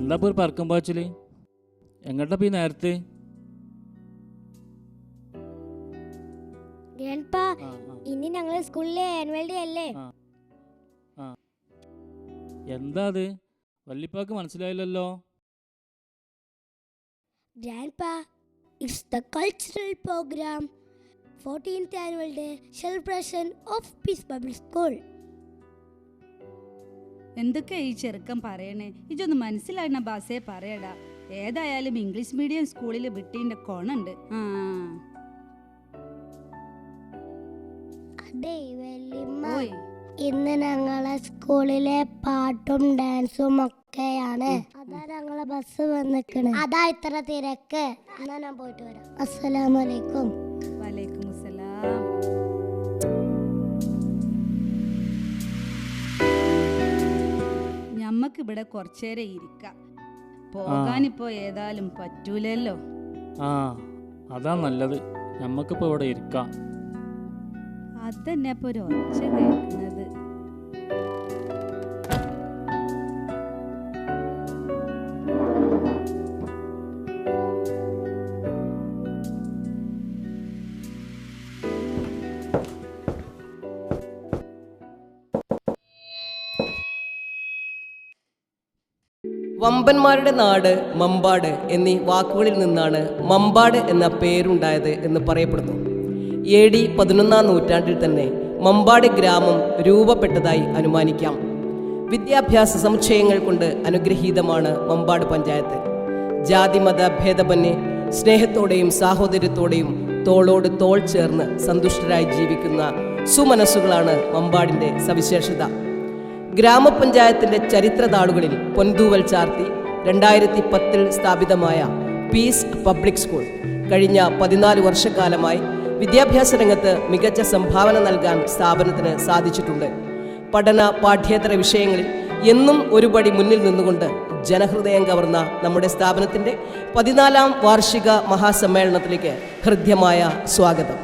എന്താ ഇപ്പോൾ ഒരു പറക്കം പാച്ചില്? എങ്ങോട്ടാ ഈ നേരത്തെ? ഇനി ഞങ്ങളെ സ്കൂളിലെ ആനുവൽ ഡേ അല്ലേ? എന്താ അത്? വല്ലിപ്പാക്ക് മനസ്സിലായില്ലല്ലോ. Grandpa, it's the cultural program. 14th annual day celebration of Peace Bible School. എന്തൊക്കെ ഈ ചെറുക്കം പറയണേ? ഇതൊന്ന് മനസ്സിലായിരുന്ന ബാസേ പറയടാ. ഏതായാലും ഇംഗ്ലീഷ് മീഡിയം സ്കൂളിൽ വിട്ടീൻ്റെ കൊണുണ്ട്. അതെ വല്യമ്മ, ഇന്ന് ഞങ്ങളെ സ്കൂളിലെ പാട്ടും ഡാൻസും ഒക്കെയാണ്. അതാ ഞങ്ങളെ ബസ് വന്നിക്കണ്. അതാ ഇത്ര തിരക്ക്. എന്നാ ഞാൻ പോയിട്ട് വരാം. അസ്സലാമലൈക്കും. വലൈക്കും അസ്സലാം. ഞമ്മക്ക് ഇവിടെ കുറച്ചേരം ഇരിക്കാം. പോകാനിപ്പോ ഏതായാലും പറ്റൂലല്ലോ. അതാ നല്ലത്. ഞമ്മക്കിപ്പോ ഇവിടെ ഇരിക്കാം. അതന്നെ ഇപ്പൊ ഒരു ഒച്ച കേൾക്കുന്നത്. വമ്പന്മാരുടെ നാട് മമ്പാട് എന്നീ വാക്കുകളിൽ നിന്നാണ് മമ്പാട് എന്ന പേരുണ്ടായത് എന്ന് പറയപ്പെടുന്നു. AD 11-ാം നൂറ്റാണ്ടിൽ തന്നെ മമ്പാട് ഗ്രാമം രൂപപ്പെട്ടതായി അനുമാനിക്കാം. വിദ്യാഭ്യാസ സമുച്ചയങ്ങൾ കൊണ്ട് അനുഗ്രഹീതമാണ് മമ്പാട് പഞ്ചായത്ത്. ജാതിമത ഭേദമന്യേ സ്നേഹത്തോടെയും സാഹോദര്യത്തോടെയും തോളോട് തോൾ ചേർന്ന് സന്തുഷ്ടരായി ജീവിക്കുന്ന സുമനസ്സുകളാണ് മമ്പാടിൻ്റെ സവിശേഷത. ഗ്രാമപഞ്ചായത്തിൻ്റെ ചരിത്രതാളുകളിൽ പൊൻതൂവൽ ചാർത്തി 2010 സ്ഥാപിതമായ പീസ് പബ്ലിക് സ്കൂൾ കഴിഞ്ഞ 14 വർഷക്കാലമായി വിദ്യാഭ്യാസ രംഗത്ത് മികച്ച സംഭാവന നൽകാൻ സ്ഥാപനത്തിന് സാധിച്ചിട്ടുണ്ട്. പഠന പാഠ്യേതര വിഷയങ്ങളിൽ എന്നും ഒരുപടി മുന്നിൽ നിന്നുകൊണ്ട് ജനഹൃദയം കവർന്ന നമ്മുടെ സ്ഥാപനത്തിൻ്റെ 14-ാം വാർഷിക മഹാസമ്മേളനത്തിലേക്ക് ഹൃദ്യമായ സ്വാഗതം.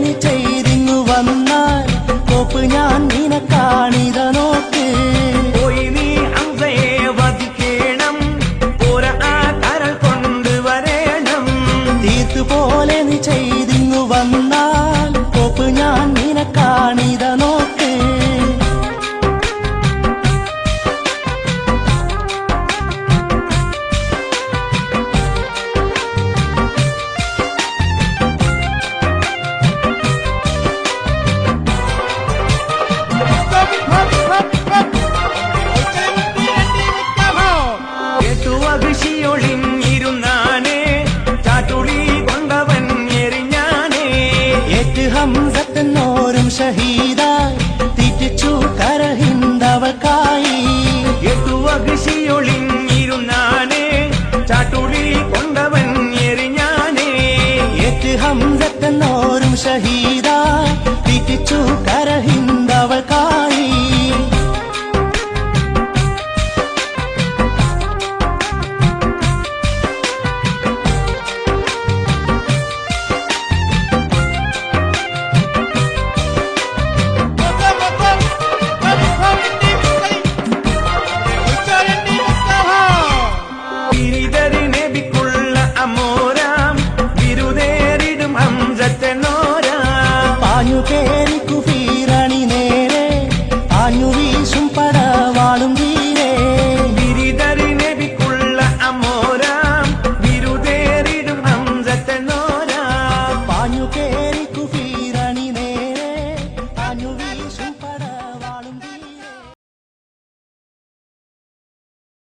നീ ചെയ്തിങ്ങു വന്നാൽ കോപ്പ് ഞാൻ നിനക്കാണിത നോക്ക്. പോയി നീ ഹംസയെ വധിക്കണം, പോര ആ കരൾ കൊണ്ടുവരണം. തീർത്തുപോലെ നീ ചെയ്തിങ്ങു വന്നാൽ കോപ്പ് ഞാൻ നിനക്കാണിത നോക്ക്. ഒളിഞ്ഞിരുന്നാനേ ചാട്ടുളി കൊണ്ടവൻ എറിഞ്ഞാനേ. ഹംസത്തെന്നോരും ഷഹീദായി തീറ്റിച്ചു കരഹിന്ദവക്കായി. ഒളിഞ്ഞിരുന്നാനേ ചാട്ടുളി കൊണ്ടവൻ എറിഞ്ഞാനേ. ഹംസത്തെന്നോരും ഷഹീദായി തീറ്റിച്ചു കരഹിന്ദവക്കായി. തിരിത